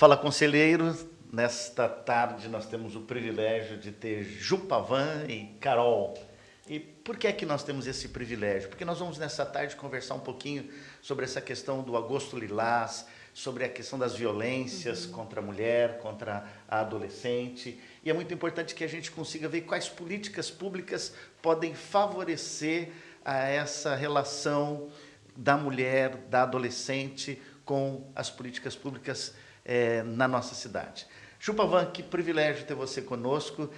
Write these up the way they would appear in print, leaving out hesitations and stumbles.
Fala, conselheiros. Nesta tarde nós temos o privilégio de ter Jupavan e Carol. E por que é que nós temos esse privilégio? Porque nós vamos nessa tarde conversar um pouquinho sobre essa questão do Agosto Lilás, sobre a questão das violências contra a mulher, contra a adolescente. E é muito importante que a gente consiga ver quais políticas públicas podem favorecer a essa relação da mulher, da adolescente, com as políticas públicas na nossa cidade. Jupavan, que privilégio ter você conosco.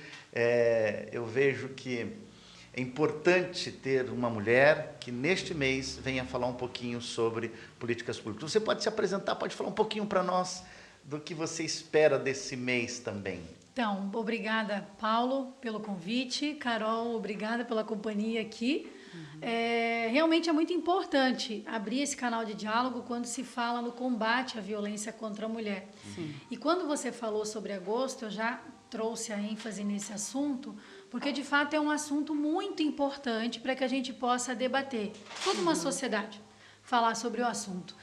Eu vejo que é importante ter uma mulher que neste mês venha falar um pouquinho sobre políticas públicas. Você pode se apresentar, pode falar um pouquinho para nós do que você espera desse mês também. Então, obrigada, Paulo, pelo convite. Carol, obrigada pela companhia aqui. Realmente é muito importante abrir esse canal de diálogo quando se fala no combate à violência contra a mulher. Sim. E quando você falou sobre agosto, eu já trouxe a ênfase nesse assunto, porque de fato é um assunto muito importante para que a gente possa debater, toda uma sociedade, falar sobre o assunto.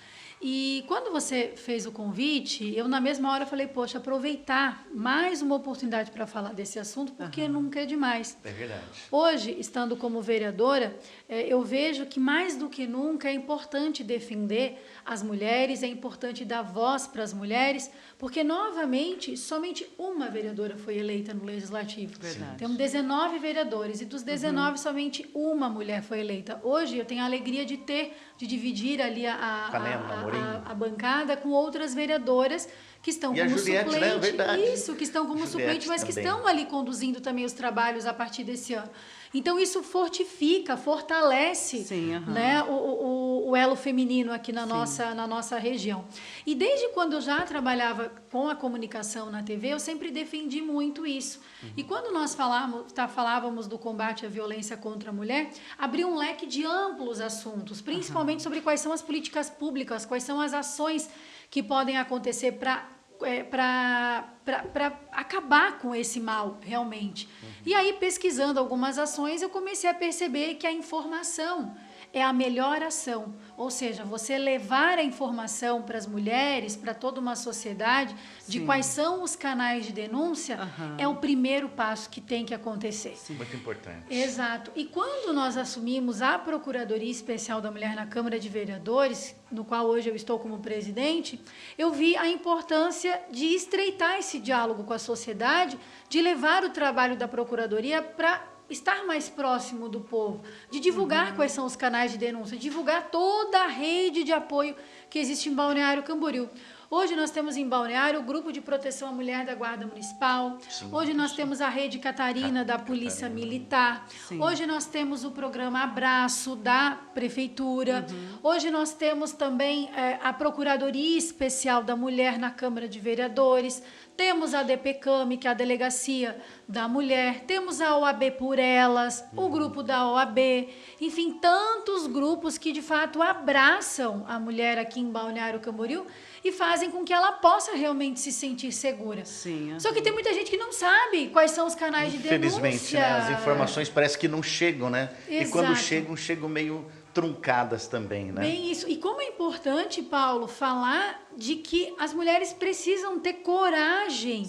E quando você fez o convite, eu na mesma hora falei, poxa, aproveitar mais uma oportunidade para falar desse assunto, porque nunca é demais. É verdade. Hoje, estando como vereadora, eu vejo que mais do que nunca é importante defender as mulheres, é importante dar voz para as mulheres, porque, novamente, somente uma vereadora foi eleita no Legislativo. Verdade. Temos 19 vereadores e dos 19, somente uma mulher foi eleita. Hoje, eu tenho a alegria de dividir ali a bancada com outras vereadoras que estão como Juliette, suplente. né? Verdade. Isso, que estão como Juliette suplente, mas também. que estão ali conduzindo também os trabalhos a partir desse ano. Então, isso fortifica, fortalece né, o elo feminino aqui na nossa região. E desde quando eu já trabalhava com a comunicação na TV, eu sempre defendi muito isso. E quando nós falávamos do combate à violência contra a mulher, abriu um leque de amplos assuntos, principalmente sobre quais são as políticas públicas, quais são as ações que podem acontecer para acabar com esse mal, realmente. E aí, pesquisando algumas ações, eu comecei a perceber que a informação é a melhor ação. Ou seja, você levar a informação para as mulheres, para toda uma sociedade, de quais são os canais de denúncia, é o primeiro passo que tem que acontecer. Sim. Muito importante. Exato. E quando nós assumimos a Procuradoria Especial da Mulher na Câmara de Vereadores, no qual hoje eu estou como presidente, eu vi a importância de estreitar esse diálogo com a sociedade, de levar o trabalho da Procuradoria para estar mais próximo do povo, de divulgar quais são os canais de denúncia, divulgar toda a rede de apoio que existe em Balneário Camboriú. Hoje nós temos em Balneário o Grupo de Proteção à Mulher da Guarda Municipal. Hoje nós temos a Rede Catarina da Polícia Militar. Hoje nós temos o programa Abraço da Prefeitura. Hoje nós temos também a Procuradoria Especial da Mulher na Câmara de Vereadores. Temos a DPCAM, que é a Delegacia da Mulher. Temos a OAB por Elas, o grupo da OAB. Enfim, tantos grupos que, de fato, abraçam a mulher aqui em Balneário Camboriú e fazem com que ela possa realmente se sentir segura. Só que tem muita gente que não sabe quais são os canais de denúncia. Infelizmente, né? As informações parece que não chegam, né? Exato. E quando chegam meio truncadas também, né? Bem isso. E como é importante, Paulo, falar de que as mulheres precisam ter coragem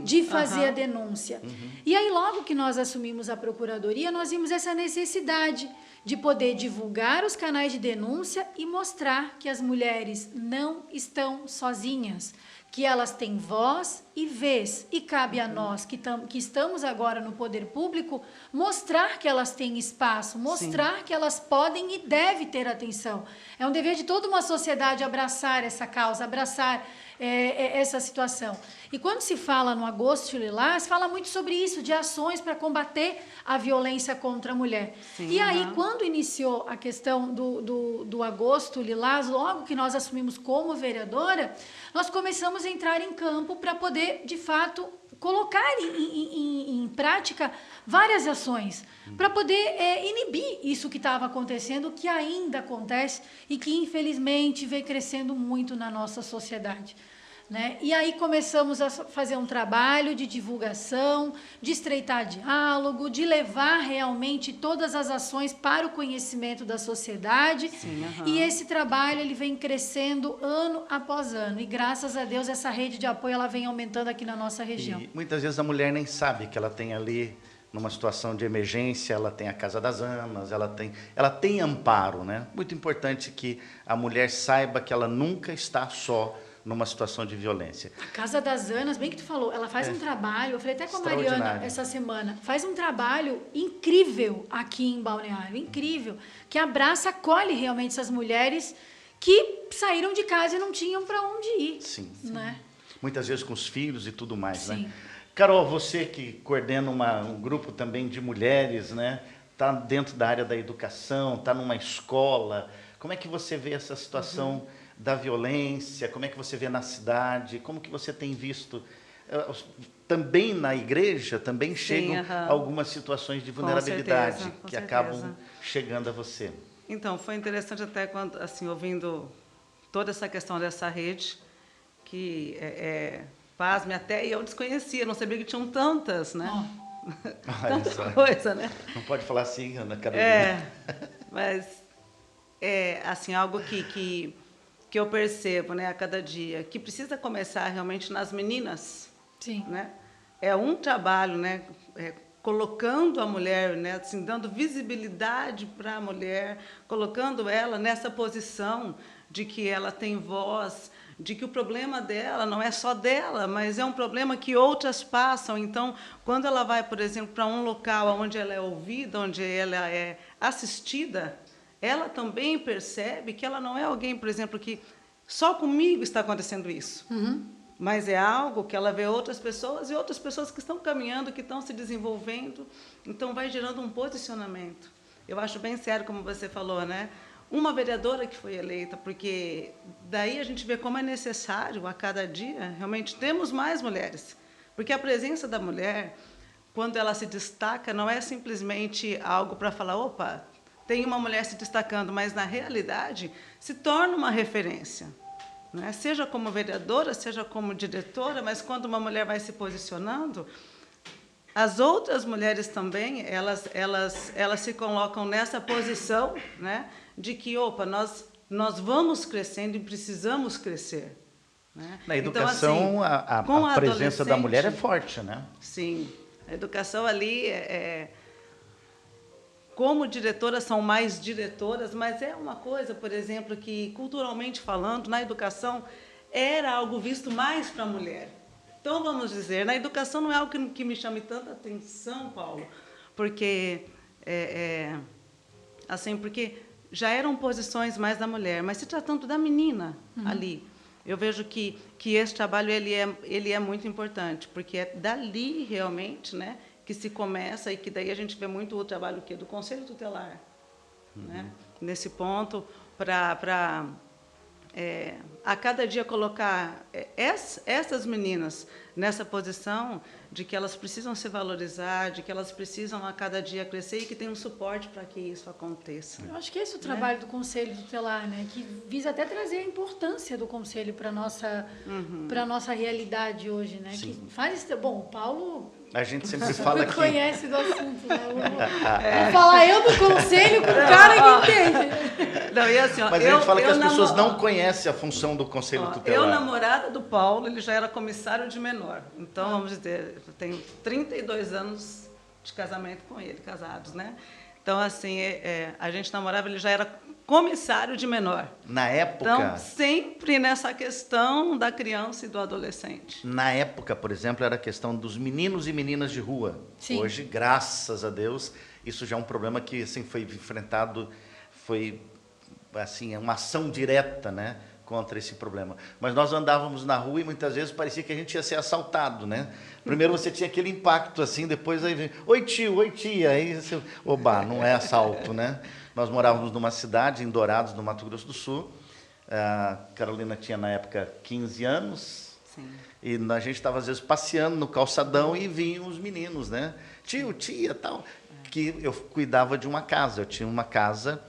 de fazer a denúncia. E aí, logo que nós assumimos a Procuradoria, nós vimos essa necessidade de poder divulgar os canais de denúncia e mostrar que as mulheres não estão sozinhas, que elas têm voz e vez, e cabe a nós que estamos agora no poder público mostrar que elas têm espaço, mostrar que elas podem e devem ter atenção. É um dever de toda uma sociedade abraçar essa causa, abraçar essa situação. E quando se fala no Agosto Lilás, fala muito sobre isso, de ações para combater a violência contra a mulher. E aí, quando iniciou a questão do Agosto Lilás, logo que nós assumimos como vereadora, nós começamos a entrar em campo para poder, de fato, colocar em prática várias ações para poder inibir isso que estava acontecendo, que ainda acontece e que, infelizmente, vem crescendo muito na nossa sociedade. né? E aí começamos a fazer um trabalho de divulgação, de estreitar diálogo, de levar realmente todas as ações para o conhecimento da sociedade. Sim, E esse trabalho ele vem crescendo ano após ano. E graças a Deus essa rede de apoio ela vem aumentando aqui na nossa região. E muitas vezes a mulher nem sabe que ela tem ali, numa situação de emergência, ela tem a Casa das Amas, ela tem amparo, né? Muito importante que a mulher saiba que ela nunca está só numa situação de violência. A Casa das Anas, bem que tu falou, ela faz um trabalho, eu falei até com a Mariana Extraordinário. essa semana, faz um trabalho incrível aqui em Balneário, incrível, que abraça, acolhe realmente essas mulheres que saíram de casa e não tinham para onde ir. Sim. Né? Muitas vezes com os filhos e tudo mais, Sim. né? Carol, você que coordena um grupo também de mulheres, né? Está dentro da área da educação, está numa escola. Como é que você vê essa situação da violência? Como é que você vê na cidade? Como que você tem visto? Também na igreja, também chegam algumas situações de vulnerabilidade com que certeza. acabam chegando a você. Então, foi interessante até quando, assim, ouvindo toda essa questão dessa rede, que pasme, até eu desconhecia, não sabia que tinham tantas, né? Tanta coisa, né? Não pode falar assim, Ana Carolina. Mas é assim, algo que eu percebo, né, a cada dia, que precisa começar realmente nas meninas. Sim. Né? É um trabalho, né, colocando a mulher, né, assim, dando visibilidade para a mulher, colocando ela nessa posição de que ela tem voz, de que o problema dela não é só dela, mas é um problema que outras passam. Então, quando ela vai, por exemplo, para um local onde ela é ouvida, onde ela é assistida, ela também percebe que ela não é alguém, por exemplo, que só comigo está acontecendo isso. Mas é algo que ela vê outras pessoas e outras pessoas que estão caminhando, que estão se desenvolvendo. Então, vai gerando um posicionamento. Eu acho bem sério, como você falou, né? Uma vereadora que foi eleita, porque daí a gente vê como é necessário, a cada dia, realmente temos mais mulheres. Porque a presença da mulher, quando ela se destaca, não é simplesmente algo para falar, opa, tem uma mulher se destacando, mas, na realidade, se torna uma referência. Né? Seja como vereadora, seja como diretora, mas quando uma mulher vai se posicionando, as outras mulheres também, elas se colocam nessa posição, né, de que, opa, nós vamos crescendo e precisamos crescer. Né? Na educação, então, assim, a presença da mulher é forte, né? Sim. A educação ali como diretoras, são mais diretoras, mas é uma coisa, por exemplo, que, culturalmente falando, na educação, era algo visto mais para a mulher. Então, vamos dizer, na educação não é algo que me chame tanta atenção, Paulo, porque, assim, porque já eram posições mais da mulher, mas se tratando da menina ali, eu vejo que esse trabalho ele é muito importante, porque é dali, realmente, né, que se começa e que daí a gente vê muito o trabalho do Conselho Tutelar, né, nesse ponto, para a cada dia colocar essas meninas nessa posição de que elas precisam se valorizar, de que elas precisam a cada dia crescer e que tem um suporte para que isso aconteça. Eu acho que esse é o trabalho do Conselho Tutelar, né? Que visa até trazer a importância do Conselho para a nossa realidade hoje, né? Sim. Que faz, bom, o Paulo... A gente sempre fala que... conhece do assunto, né? Vou falar eu do Conselho com o cara que entende. Não, e assim, ó, Mas a gente fala que as pessoas não conhecem a função do Conselho Tutelar. Eu, namorada do Paulo, ele já era comissário de menor. Então, vamos dizer, eu tenho 32 anos de casamento com ele, casados, né? Então, assim, a gente namorava, ele já era comissário de menor. Na época... Então, sempre nessa questão da criança e do adolescente. Na época, por exemplo, era a questão dos meninos e meninas de rua. Sim. Hoje, graças a Deus, isso já é um problema que assim, foi enfrentado, foi assim, uma ação direta, né, contra esse problema. Mas nós andávamos na rua e muitas vezes parecia que a gente ia ser assaltado, né? Primeiro você tinha aquele impacto assim, depois aí vem, oi tio, oi tia, aí você, oba, não é assalto, né? Nós morávamos numa cidade, em Dourados, no Mato Grosso do Sul. A Carolina tinha, na época, 15 anos. Sim. E a gente estava, às vezes, passeando no calçadão e vinham os meninos, né? Tio, tia, tal. Que eu cuidava de uma casa. Eu tinha uma casa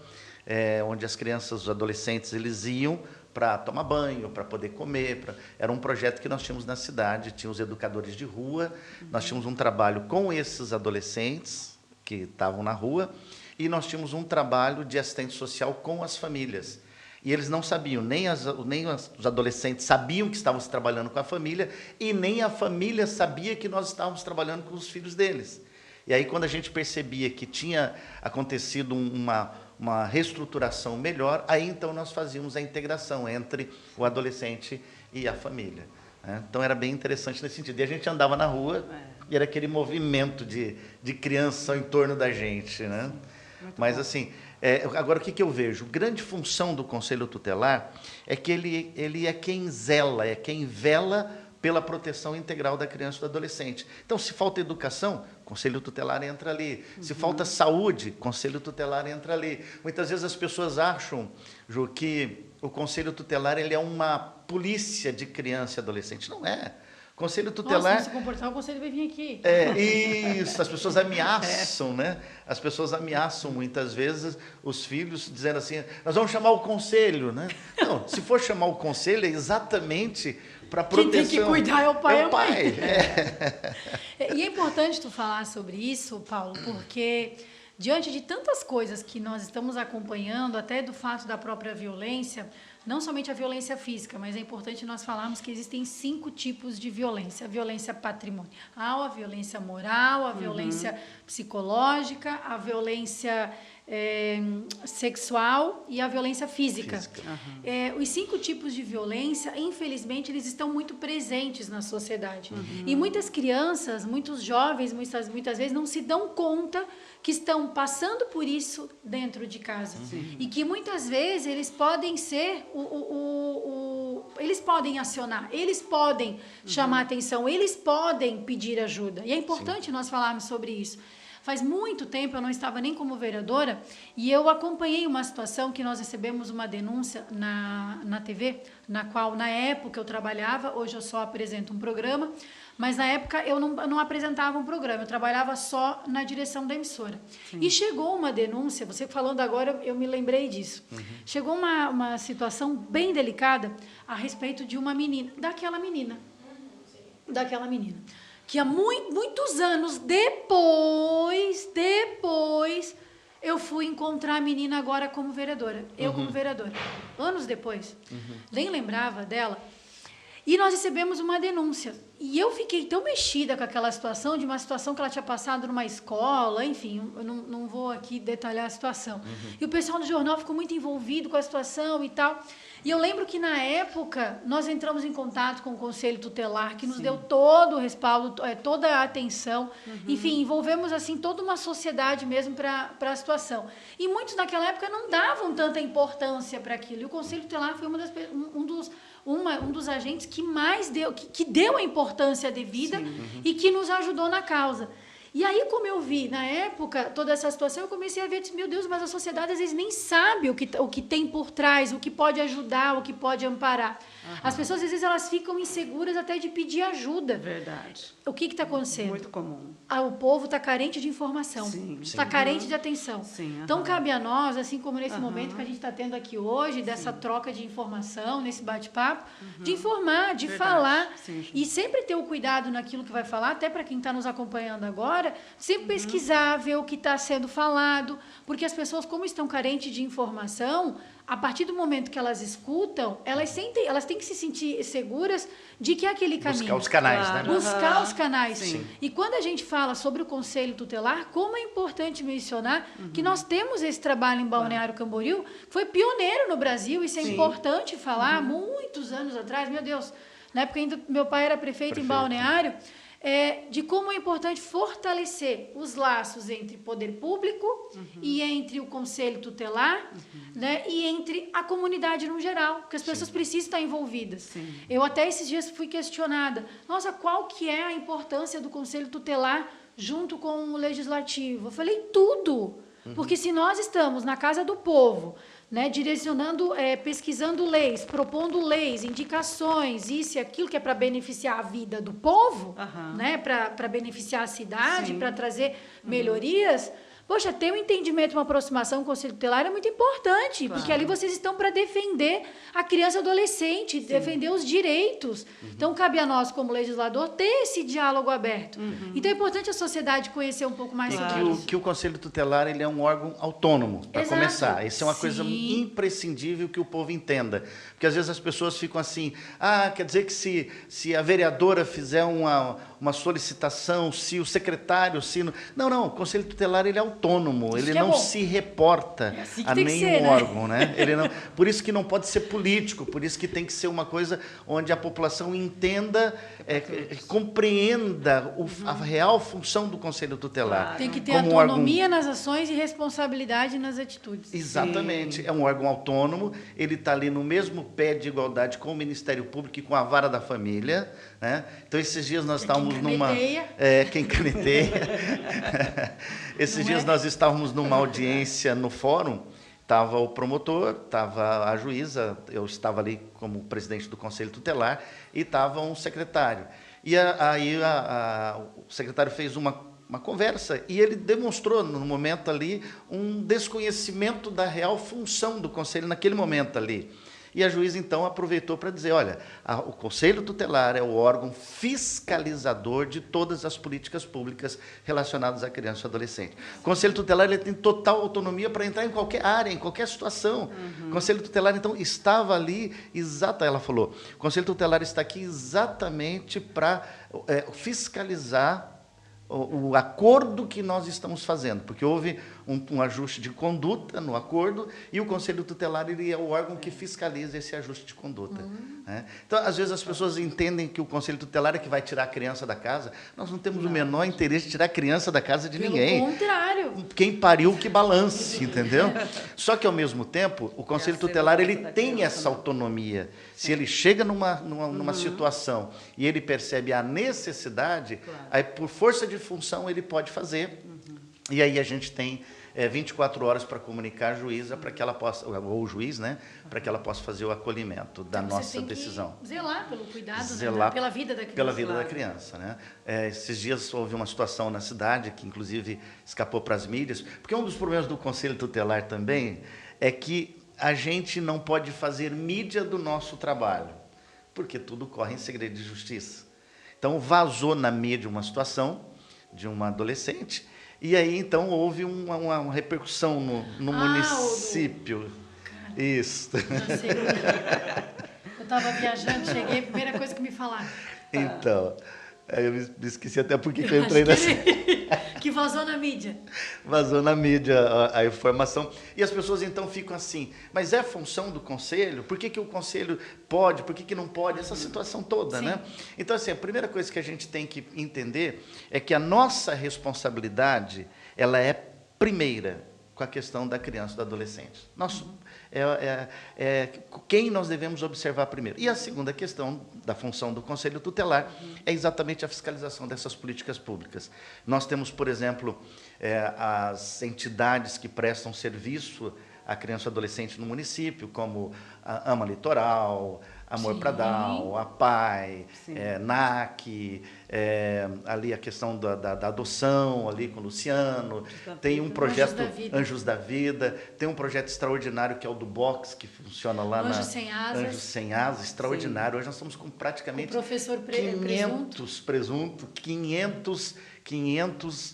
onde as crianças, os adolescentes, eles iam para tomar banho, para poder comer. Era um projeto que nós tínhamos na cidade, tinha os educadores de rua, nós tínhamos um trabalho com esses adolescentes que estavam na rua, e nós tínhamos um trabalho de assistente social com as famílias. E eles não sabiam, nem os adolescentes sabiam que estávamos trabalhando com a família, e nem a família sabia que nós estávamos trabalhando com os filhos deles. E aí, quando a gente percebia que tinha acontecido uma reestruturação melhor, aí então nós fazíamos a integração entre o adolescente e a família. Né? Então era bem interessante nesse sentido. E a gente andava na rua e era aquele movimento de criança em torno da gente. Né? Mas assim, agora o que eu vejo? Grande função do Conselho Tutelar é que ele é quem zela, é quem vela pela proteção integral da criança e do adolescente. Então, se falta educação, Conselho Tutelar entra ali. Se falta saúde, Conselho Tutelar entra ali. Muitas vezes as pessoas acham, Ju, que o Conselho Tutelar ele é uma polícia de criança e adolescente. Não é. Conselho Tutelar... Nossa, se comportar, o conselho vai vir aqui. Isso, as pessoas ameaçam, né? As pessoas ameaçam muitas vezes os filhos, dizendo assim, nós vamos chamar o conselho, né? Não, se for chamar o conselho, é exatamente para proteção. Quem tem que cuidar é o pai. É o pai. E é importante tu falar sobre isso, Paulo, porque diante de tantas coisas que nós estamos acompanhando, até do fato da própria violência, não somente a violência física, mas é importante nós falarmos que existem 5 tipos de violência. A violência patrimonial, a violência moral, a violência psicológica, a violência sexual e a violência física. Os 5 tipos de violência, infelizmente, eles estão muito presentes na sociedade. E muitas crianças, muitos jovens, muitas vezes não se dão conta que estão passando por isso dentro de casa. E que muitas vezes eles podem ser eles podem acionar, eles podem chamar atenção, eles podem pedir ajuda. E é importante nós falarmos sobre isso. Faz muito tempo, eu não estava nem como vereadora, e eu acompanhei uma situação que nós recebemos uma denúncia na TV, na qual, na época, eu trabalhava, hoje eu só apresento um programa, mas na época eu não apresentava um programa, eu trabalhava só na direção da emissora. E chegou uma denúncia, você falando agora, eu me lembrei disso. Chegou uma situação bem delicada a respeito de uma menina, daquela menina. Que há muitos anos depois, eu fui encontrar a menina agora como vereadora. Eu como vereadora. Anos depois. Nem lembrava dela. E nós recebemos uma denúncia. E eu fiquei tão mexida com aquela situação, de uma situação que ela tinha passado numa escola, enfim, eu não vou aqui detalhar a situação. E o pessoal do jornal ficou muito envolvido com a situação e tal. E eu lembro que, na época, nós entramos em contato com o Conselho Tutelar, que nos deu todo o respaldo, toda a atenção. Enfim, envolvemos, assim, toda uma sociedade mesmo para a situação. E muitos, naquela época, não davam tanta importância para aquilo. E o Conselho Tutelar foi um dos agentes que mais deu a importância devida e que nos ajudou na causa. E aí, como eu vi, na época, toda essa situação, eu comecei a ver, disse, meu Deus, mas a sociedade às vezes nem sabe o que tem por trás, o que pode ajudar, o que pode amparar. As pessoas, às vezes, elas ficam inseguras até de pedir ajuda. Verdade. O que está acontecendo? Muito comum. O povo está carente de informação, está carente de atenção. Então, cabe a nós, assim como nesse momento que a gente está tendo aqui hoje, dessa troca de informação, nesse bate-papo, de informar, de falar, e sempre ter o cuidado naquilo que vai falar, até para quem está nos acompanhando agora, sempre pesquisar, ver o que está sendo falado, porque as pessoas, como estão carentes de informação, a partir do momento que elas escutam, elas têm que se sentir seguras de que é aquele caminho. Buscar os canais, né? Buscar os canais. E quando a gente fala sobre o Conselho Tutelar, como é importante mencionar que nós temos esse trabalho em Balneário Camboriú, que foi pioneiro no Brasil, isso é importante falar, muitos anos atrás, meu Deus, na época ainda meu pai era prefeito em Balneário, de como é importante fortalecer os laços entre poder público e entre o Conselho Tutelar, né, e entre a comunidade no geral, porque as pessoas precisam estar envolvidas. Eu até esses dias fui questionada, nossa, qual que é a importância do Conselho Tutelar junto com o Legislativo? Eu falei, tudo, porque se nós estamos na Casa do Povo, né, direcionando, pesquisando leis, propondo leis, indicações, isso e aquilo que é para beneficiar a vida do povo, né, para beneficiar a cidade, para trazer melhorias, Poxa, ter um entendimento, uma aproximação com o Conselho Tutelar é muito importante, porque ali vocês estão para defender a criança e adolescente, defender os direitos. Então, cabe a nós, como legislador, ter esse diálogo aberto. Então, é importante a sociedade conhecer um pouco mais sobre isso. Que o Conselho Tutelar ele é um órgão autônomo, para Exato. começar. Isso é uma coisa Sim. imprescindível que o povo entenda. Porque, às vezes, as pessoas ficam assim, quer dizer que se a vereadora fizer uma solicitação, se o secretário... Não, o Conselho Tutelar ele é autônomo, Isso ele que é não bom. se reporta É assim que a tem que nenhum ser, né? órgão. Né? Ele não, por isso que não pode ser político, por isso que tem que ser uma coisa onde a população entenda, compreenda a real função do Conselho Tutelar. Tem que ter como autonomia nas ações e responsabilidade nas atitudes. Exatamente. Sim. É um órgão autônomo, ele está ali no mesmo pé de igualdade com o Ministério Público e com a vara da família. Né? Então, esses dias nós estávamos numa... Quem caneteia. Esses dias nós estávamos numa audiência no fórum, estava o promotor, estava a juíza, eu estava ali como presidente do Conselho Tutelar, e estava um secretário. E aí o secretário fez uma conversa e ele demonstrou, no momento ali, um desconhecimento da real função do Conselho naquele momento ali. E a juíza, então, aproveitou para dizer, olha, o Conselho Tutelar é o órgão fiscalizador de todas as políticas públicas relacionadas à criança e adolescente. O Conselho Tutelar ele tem total autonomia para entrar em qualquer área, em qualquer situação. O Conselho Tutelar, então, estava ali, ela falou, o Conselho Tutelar está aqui exatamente para fiscalizar o acordo que nós estamos fazendo, porque houve um ajuste de conduta no acordo e o Conselho Tutelar ele é o órgão que fiscaliza esse ajuste de conduta. Né? Então, às vezes, as pessoas entendem que o Conselho Tutelar é que vai tirar a criança da casa. Nós não temos o menor interesse de tirar a criança da casa de ninguém. Pelo contrário. Quem pariu que balance, entendeu? Só que, ao mesmo tempo, o Conselho Tutelar ele tem essa autonomia. Se ele chega numa situação e ele percebe a necessidade, aí, por força de função, ele pode fazer. E aí a gente tem 24 horas para comunicar a juíza para que ela possa, ou o juiz, né, para que ela possa fazer o acolhimento da Então, nossa você tem decisão. Que zelar pelo cuidado, Zelar pela vida da criança. Pela vida da criança. Né? Esses dias houve uma situação na cidade que, inclusive, escapou para as mídias, porque um dos problemas do Conselho Tutelar também é que a gente não pode fazer mídia do nosso trabalho, porque tudo corre em segredo de justiça. Então, vazou na mídia uma situação de uma adolescente, e aí, então, houve uma repercussão no município. Cara, isso. Já sei. Eu estava viajando, cheguei, a primeira coisa que me falaram. Então, eu me esqueci até porque que eu entrei nessa... Que vazou na mídia. Vazou na mídia a informação. E as pessoas, então, ficam assim, mas é função do Conselho? Por que o Conselho pode? Por que não pode? Essa situação toda, né? Então, assim, a primeira coisa que a gente tem que entender é que a nossa responsabilidade, ela é primeira com a questão da criança e do adolescente. Quem nós devemos observar primeiro. E a segunda questão da função do Conselho Tutelar é exatamente a fiscalização dessas políticas públicas. Nós temos, por exemplo, as entidades que prestam serviço à criança e adolescente no município, como a AMA Litoral, Amor para Down, a PAI, NAC, ali a questão da adoção, ali com o Luciano, tem um projeto Anjos da Vida, tem um projeto extraordinário que é o do Box, que funciona lá Anjos Sem Asas. Anjos Sem Asas, extraordinário. Hoje nós estamos com praticamente o professor 500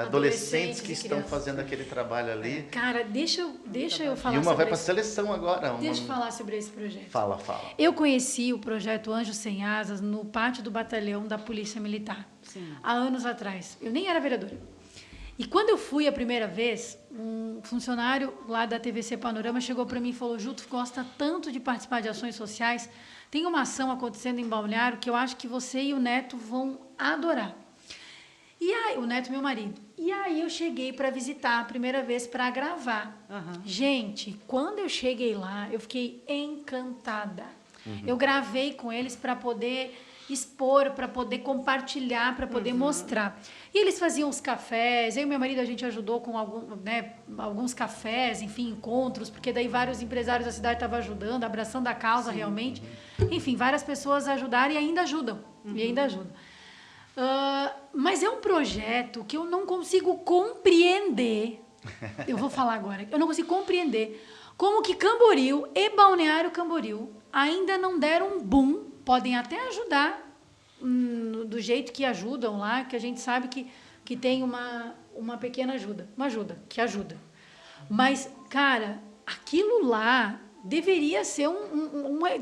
adolescentes que estão fazendo aquele trabalho ali. Cara, deixa eu falar sobre E uma vai para a seleção agora. Deixa eu falar sobre esse projeto. Fala. Eu conheci o projeto Anjos Sem Asas no pátio do batalhão da Polícia Militar, há anos atrás. Eu nem era vereadora. E quando eu fui a primeira vez, um funcionário lá da TVC Panorama chegou para mim e falou: Ju, tu gosta tanto de participar de ações sociais, tem uma ação acontecendo em Balneário que eu acho que você e o Neto vão adorar. E aí, o Neto, meu marido. E aí eu cheguei para visitar a primeira vez para gravar. Gente, quando eu cheguei lá, eu fiquei encantada. Eu gravei com eles para poder expor, para poder compartilhar, para poder mostrar. E eles faziam os cafés, eu e meu marido a gente ajudou com alguns cafés, enfim, encontros, porque daí vários empresários da cidade estavam ajudando, abraçando a causa realmente. Enfim, várias pessoas ajudaram e ainda ajudam. Mas é um projeto que eu não consigo compreender. Eu vou falar agora. Eu não consigo compreender como que Camboriú e Balneário Camboriú ainda não deram um boom. Podem até ajudar do jeito que ajudam lá, que a gente sabe que tem uma pequena ajuda. Uma ajuda, que ajuda. Mas, cara, aquilo lá deveria ser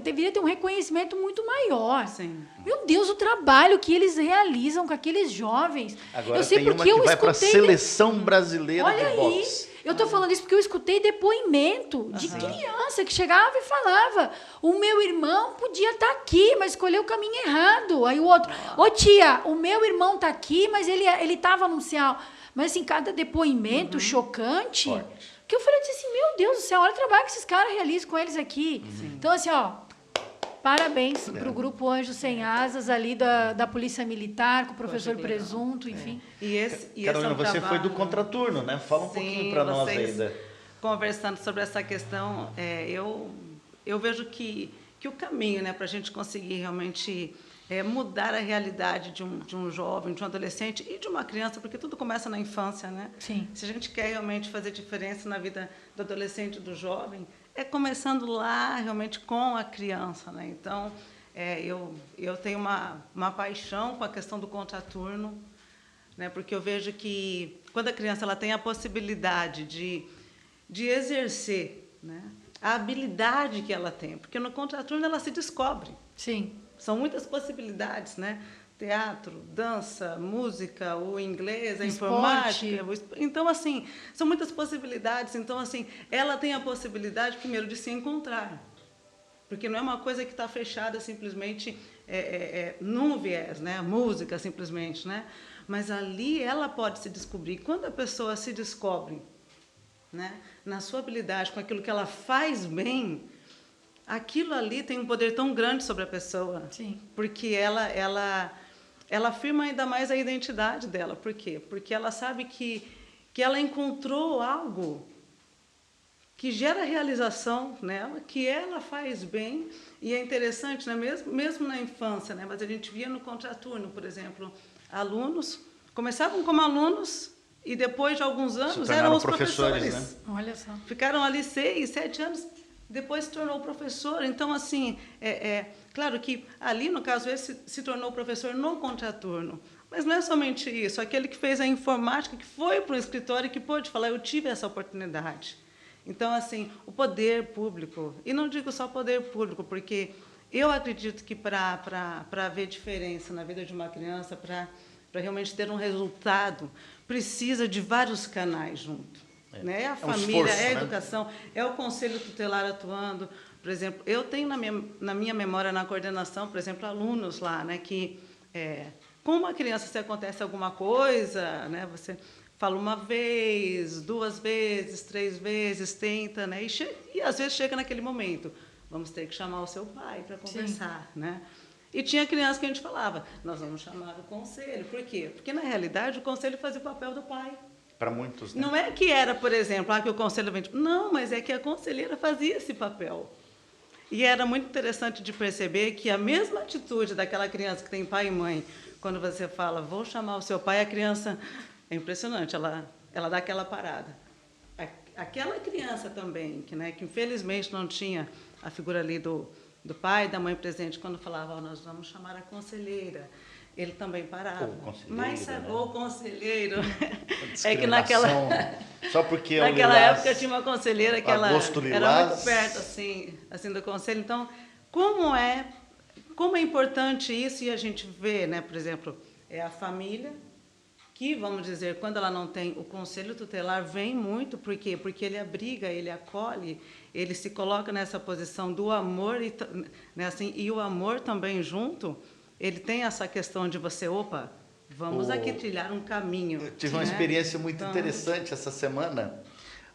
deveria ter um reconhecimento muito maior. Sim. Meu Deus, o trabalho que eles realizam com aqueles jovens. Agora eu sei tem porque uma que eu vai para a escutei. seleção brasileira Olha de boxe. aí, eu tô falando isso porque eu escutei depoimento de criança que chegava e falava: o meu irmão podia estar aqui, mas escolheu o caminho errado. Aí o outro: ô tia, o meu irmão tá aqui, mas ele estava anunciado. Mas assim, cada depoimento chocante. Forte. Que eu falei assim, meu Deus do céu, olha o trabalho que esses caras realizam com eles aqui. Então, assim, ó, parabéns para o Grupo Anjo Sem Asas, ali da Polícia Militar, com o professor Poxa, que legal. Presunto, enfim. E esse Carolina, é um você foi do trabalho- contraturno, né? Fala um pouquinho para nós vocês ainda. Conversando sobre essa questão, eu vejo que o caminho, né, para a gente conseguir realmente mudar a realidade de um jovem, de um adolescente e de uma criança, porque tudo começa na infância, né? Sim. Se a gente quer realmente fazer diferença na vida do adolescente e do jovem, é começando lá realmente com a criança, né? Então, eu tenho uma paixão com a questão do contraturno, né? Porque eu vejo que quando a criança ela tem a possibilidade de exercer, né, a habilidade que ela tem, porque no contraturno ela se descobre. Sim. São muitas possibilidades, né? Teatro, dança, música, o inglês, a Esporte. informática. Então, assim, são muitas possibilidades. Então, assim, ela tem a possibilidade, primeiro, de se encontrar. Porque não é uma coisa que está fechada simplesmente num viés, né? Música, simplesmente, né? Mas ali ela pode se descobrir. Quando a pessoa se descobre, né, na sua habilidade, com aquilo que ela faz bem, aquilo ali tem um poder tão grande sobre a pessoa. Sim. Porque ela afirma ainda mais a identidade dela. Por quê? Porque ela sabe que ela encontrou algo que gera realização nela, que ela faz bem. E é interessante, né? mesmo na infância, né? Mas a gente via no contraturno, por exemplo, alunos começavam como alunos e depois de alguns anos eram os professores. né? Olha só. Ficaram ali 6, 7 anos, depois se tornou professor. Então, assim, claro que ali, no caso, esse se tornou professor no contraturno. Mas não é somente isso. Aquele que fez a informática, que foi para o escritório e que pôde falar, eu tive essa oportunidade. Então, assim, o poder público, e não digo só poder público, porque eu acredito que para haver diferença na vida de uma criança, para realmente ter um resultado, precisa de vários canais junto. Né? É a família, esforço, é a né? educação, é o conselho tutelar atuando. Por exemplo, eu tenho na minha memória, na coordenação, por exemplo, alunos lá, né, que, com uma criança, se acontece alguma coisa, né, você fala uma vez, 2 vezes, 3 vezes, tenta, né, e às vezes chega naquele momento, vamos ter que chamar o seu pai para conversar, né? E tinha criança que a gente falava, nós vamos chamar o conselho. Por quê? Porque, na realidade, o conselho fazia o papel do pai. Para muitos, né? Não é que era, por exemplo, que o conselho vem... Não, mas é que a conselheira fazia esse papel. E era muito interessante de perceber que a mesma atitude daquela criança que tem pai e mãe, quando você fala, vou chamar o seu pai, a criança... É impressionante, ela dá aquela parada. Aquela criança também, que infelizmente não tinha a figura ali do pai e da mãe presente, quando falava, nós vamos chamar a conselheira, ele também parava. Ou conselheiro. É que naquela... Só porque naquela época tinha uma conselheira que ela era muito perto assim do conselho. Então, como é importante isso, e a gente vê, né, por exemplo, a família, que, vamos dizer, quando ela não tem o conselho tutelar, vem muito, por quê? Porque ele abriga, ele acolhe, ele se coloca nessa posição do amor, né, assim, e o amor também junto, ele tem essa questão de você, vamos aqui trilhar um caminho. Eu tive uma experiência muito interessante essa semana.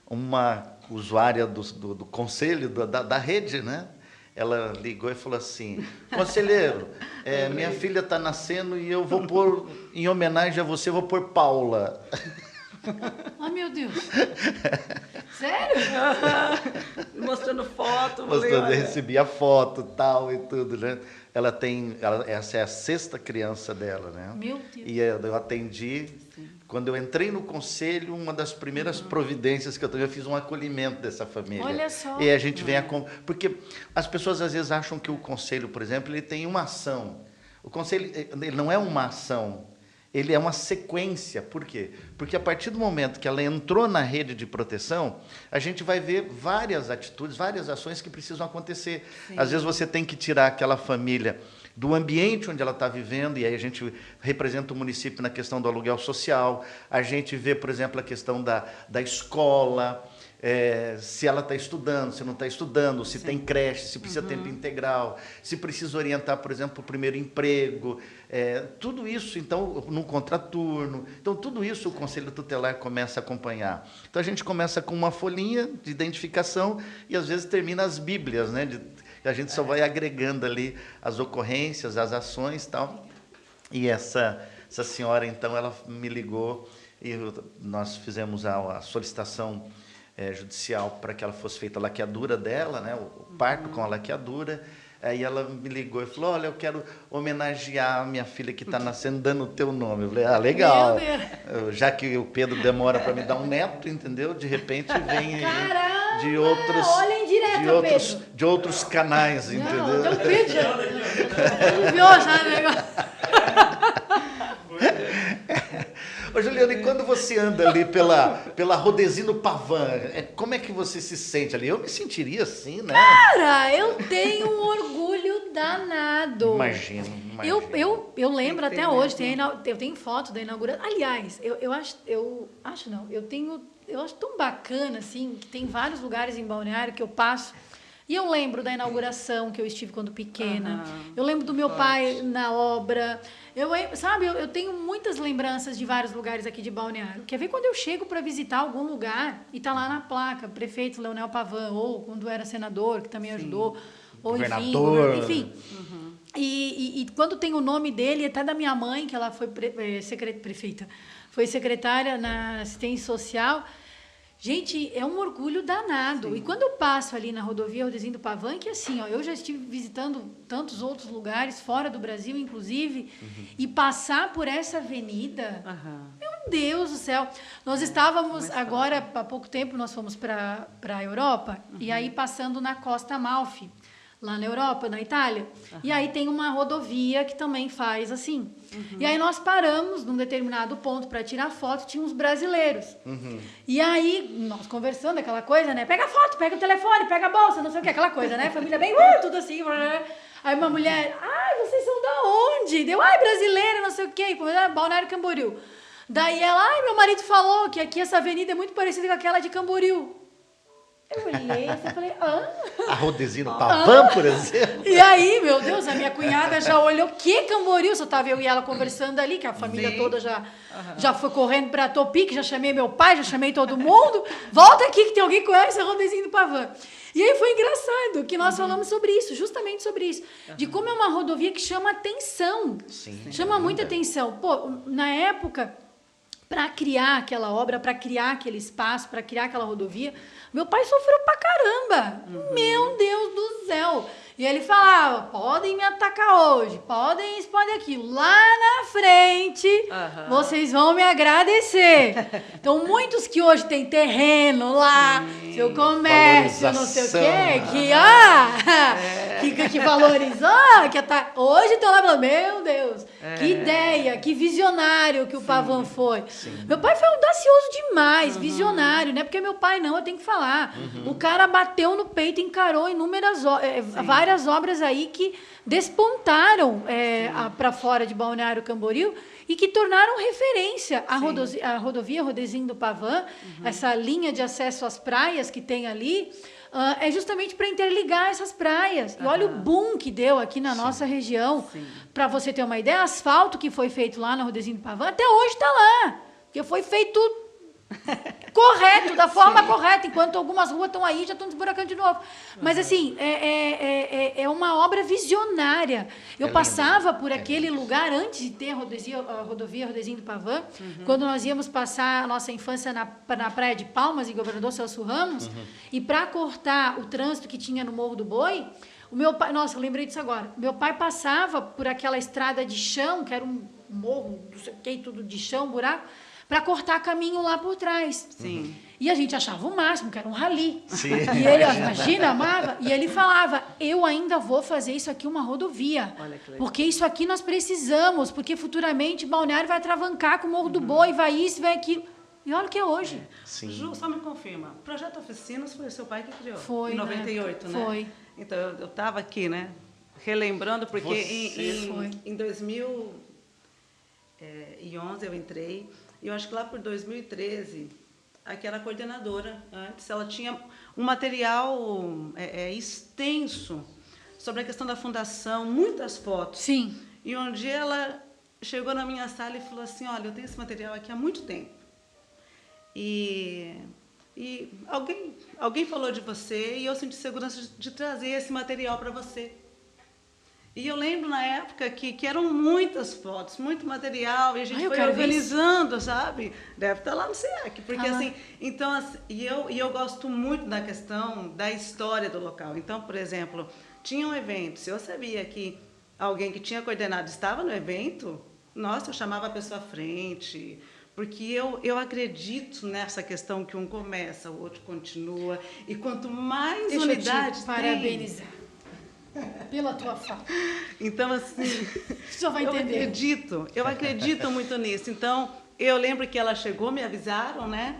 Uma usuária do conselho, da rede, né? Ela ligou e falou assim, conselheiro, minha filha está nascendo e eu vou pôr, em homenagem a você, vou pôr Paula. Oh, meu Deus. Sério? Mostrando foto. Mostrando, recebi a foto tal e tudo, né? essa é a 6ª criança dela, né? Meu Deus. E eu atendi, quando eu entrei no conselho, uma das primeiras providências que eu fiz um acolhimento dessa família. Olha só. E a gente vem porque as pessoas às vezes acham que o conselho, por exemplo, ele tem uma ação. O conselho, ele não é uma ação, ele é uma sequência. Por quê? Porque a partir do momento que ela entrou na rede de proteção, a gente vai ver várias atitudes, várias ações que precisam acontecer. Sim. Às vezes você tem que tirar aquela família do ambiente onde ela está vivendo, e aí a gente representa o município na questão do aluguel social, a gente vê, por exemplo, a questão da escola, se ela está estudando, se não está estudando, se tem creche, se precisa tempo integral, se precisa orientar, por exemplo, para o primeiro emprego, tudo isso, então, no contraturno. Então, tudo isso o Conselho Tutelar começa a acompanhar. Então, a gente começa com uma folhinha de identificação e, às vezes, termina as bíblias, né? A gente só vai agregando ali as ocorrências, as ações e tal. E essa senhora, então, ela me ligou e nós fizemos a solicitação judicial para que ela fosse feita a laqueadura dela, né, o parto com a laqueadura. Aí ela me ligou e falou, olha, eu quero homenagear a minha filha que está nascendo dando o teu nome. Eu falei, legal. Já que o Pedro demora para me dar um neto, entendeu? De repente vem de outros, olha indireta, de outros canais, não, entendeu? Não, Pedro já já o negócio. Ô, Juliana, e quando você anda ali pela Rodezino Pavan, como é que você se sente ali? Eu me sentiria assim, né? Cara, eu tenho um orgulho danado. Imagino. Eu lembro até hoje, eu tenho foto da inauguração. Aliás, eu acho tão bacana, assim, que tem vários lugares em Balneário que eu passo. E eu lembro da inauguração que eu estive quando pequena. Eu lembro do meu pai na obra. Eu tenho muitas lembranças de vários lugares aqui de Balneário. Quer ver quando eu chego para visitar algum lugar e tá lá na placa, prefeito Leonel Pavan, ou quando era senador, que também ajudou, ou governador. enfim. E quando tem o nome dele, até da minha mãe, que ela foi prefeita, foi secretária na assistência social. Gente, é um orgulho danado. Sim. E quando eu passo ali na rodovia Rodezino Pavan, que assim, eu já estive visitando tantos outros lugares, fora do Brasil, inclusive, e passar por essa avenida, meu Deus do céu. Nós estávamos, agora, há pouco tempo, nós fomos para a Europa, e aí passando na Costa Amalfi, lá na Europa, na Itália. E aí tem uma rodovia que também faz assim. E aí nós paramos num determinado ponto para tirar foto, tinha uns brasileiros. E aí, nós conversando, aquela coisa, né? Pega a foto, pega o telefone, pega a bolsa, não sei o que, aquela coisa, né? Família bem, tudo assim. Aí uma mulher, vocês são da onde? Deu, brasileira, não sei o que, Balneário Camboriú. Daí ela, meu marido falou que aqui essa avenida é muito parecida com aquela de Camboriú. Eu olhei e falei, A Rodezino Pavan, por exemplo. E aí, meu Deus, a minha cunhada já olhou, que Camboriú? Só estava eu e ela conversando ali, que a família toda já foi correndo para a Topic, já chamei meu pai, já chamei todo mundo. Volta aqui que tem alguém que conhece a Rodezino Pavan. E aí foi engraçado que nós falamos sobre isso, justamente sobre isso. De como é uma rodovia que chama atenção. Sim, chama muita atenção. Pô, na época, para criar aquela obra, para criar aquele espaço, para criar aquela rodovia, meu pai sofreu pra caramba. Meu Deus do céu. E ele falava, podem me atacar hoje, podem isso, podem aquilo. Lá na frente, vocês vão me agradecer. Então, muitos que hoje têm terreno lá, seu comércio, não sei o quê, que valorizou, hoje estão lá falando, meu Deus, que ideia, que visionário que o Pavan foi. Meu pai foi audacioso demais, visionário, né? Porque meu pai não, eu tenho que falar. O cara bateu no peito, encarou inúmeras várias obras aí que despontaram para fora de Balneário Camboriú e que tornaram referência a rodovia Rodezino do Pavan, essa linha de acesso às praias que tem ali, é justamente para interligar essas praias. E olha o boom que deu aqui na nossa região. Para você ter uma ideia, asfalto que foi feito lá na Rodezino do Pavan, até hoje está lá, porque foi feito correto, da forma correta, enquanto algumas ruas estão aí, já estão desburacando de novo. Mas, assim, é uma obra visionária. Eu passava por aquele lugar antes de ter a rodovia Rodezino do Pavan, quando nós íamos passar a nossa infância na Praia de Palmas, em Governador Celso Ramos, e para cortar o trânsito que tinha no Morro do Boi, O meu pai, nossa, eu lembrei disso agora. Meu pai passava por aquela estrada de chão, que era um morro, não sei o que, tudo de chão, buraco, para cortar caminho lá por trás. Sim. E a gente achava o máximo, que era um rali. Sim. E ele, ó, imagina, amava. E ele falava, eu ainda vou fazer isso aqui uma rodovia. Olha que legal. Porque isso aqui nós precisamos, porque futuramente Balneário vai atravancar com o Morro do Boi, vai isso, vai aquilo. E olha o que é hoje. Sim. Ju, só me confirma. O Projeto Oficinas foi o seu pai que criou? Foi, Em na 98, época. né? Foi. Então, eu estava aqui, né? Relembrando, porque Foi. em 2011 eu entrei, e eu acho que lá por 2013, aqui era a coordenadora. Antes ela tinha um material extenso sobre a questão da fundação, muitas fotos. Sim. E um dia ela chegou na minha sala e falou assim, olha, eu tenho esse material aqui há muito tempo. E alguém falou de você e eu senti segurança de trazer esse material para você. E eu lembro na época que eram muitas fotos, muito material, e a gente eu foi quero ver organizando, sabe? Deve estar lá no SEAC, porque lá. assim, então, assim, eu gosto muito da questão da história do local. Então, por exemplo, tinha um evento, se eu sabia que alguém que tinha coordenado estava no evento, nossa, eu chamava a pessoa à frente, porque eu acredito nessa questão que um começa, o outro continua, e quanto mais Deixa unidades eu te parabenizar pela tua fala. Então, assim, Você só vai entender. eu acredito muito nisso. Então, eu lembro que ela chegou, me avisaram, né?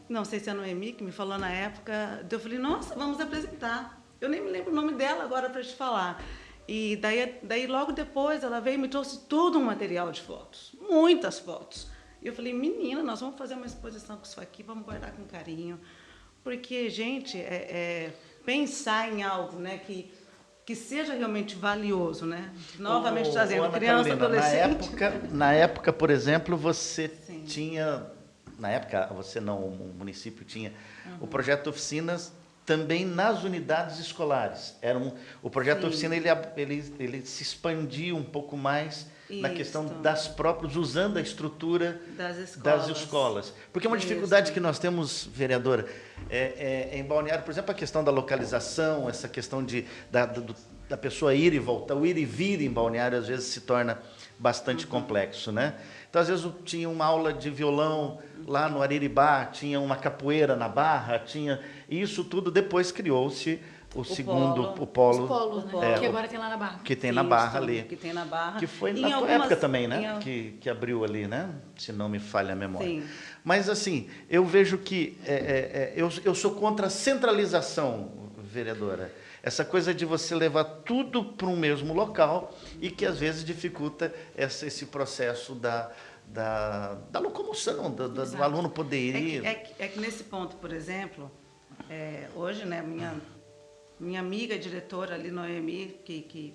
Não sei se é a Noemi que me falou na época. Eu falei, nossa, vamos apresentar. Eu nem me lembro o nome dela agora para te falar. E daí, logo depois, ela veio e me trouxe todo um material de fotos, muitas fotos. E eu falei, menina, nós vamos fazer uma exposição com isso aqui, vamos guardar com carinho. Porque, gente, pensar em algo, né, que seja realmente valioso, né? Novamente trazendo Ana criança, Carolina, adolescente. na época, por exemplo, você Sim. tinha, na época você não, o município tinha o projeto Oficinas também nas unidades escolares. O projeto Sim. Oficina ele se expandia um pouco mais na questão Isso. das próprias, usando a estrutura das escolas. Porque uma Isso. dificuldade que nós temos, vereadora, em Balneário, por exemplo, a questão da localização, essa questão da pessoa ir e voltar, o ir e vir em Balneário, às vezes se torna bastante complexo, né? Então, às vezes, tinha uma aula de violão lá no Ariribá, tinha uma capoeira na Barra, e isso tudo depois criou-se o polo, Os polos, né? polo. Que agora tem lá na Barra. que tem na Barra ali. Que tem na Barra. Que foi Em na tua algumas- época também, né? em al- Que abriu ali, né? Se não me falha a memória. Sim. Mas, assim, eu vejo que eu sou contra a centralização, vereadora. Essa coisa de você levar tudo para um mesmo local e que, às vezes, dificulta esse processo da locomoção, do aluno poder ir. É que nesse ponto, por exemplo, hoje, né, minha amiga diretora ali, Noemi, que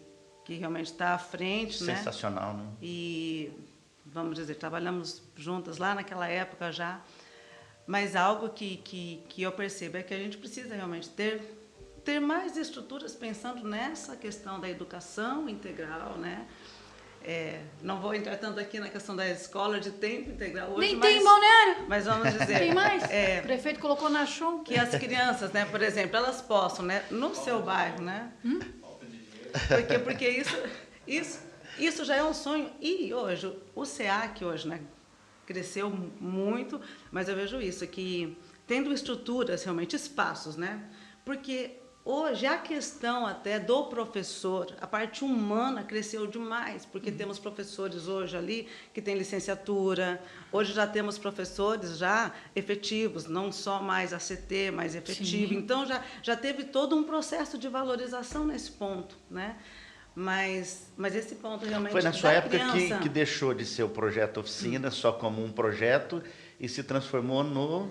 realmente está à frente, né? Sensacional, né? E, vamos dizer, trabalhamos juntas lá naquela época já, mas algo que eu percebo é que a gente precisa realmente ter mais estruturas pensando nessa questão da educação integral, né? Não vou entrar tanto aqui na questão da escola de tempo integral hoje, Nem tem em Balneário. mas vamos dizer... Tem mais? O prefeito colocou na chão. que as crianças, né, por exemplo, elas possam, né, no seu bairro, né? Porque isso já é um sonho. E hoje, o SEAC hoje, né, cresceu muito, mas eu vejo isso, que tendo estruturas, realmente, espaços, né? Porque hoje a questão até do professor, a parte humana cresceu demais, porque temos professores hoje ali que têm licenciatura, hoje já temos professores já efetivos, não só mais ACT, mas efetivo. Sim. Então já teve todo um processo de valorização nesse ponto, né? Mas esse ponto realmente Foi na sua da época criança, que deixou de ser o projeto Oficina só como um projeto e se transformou no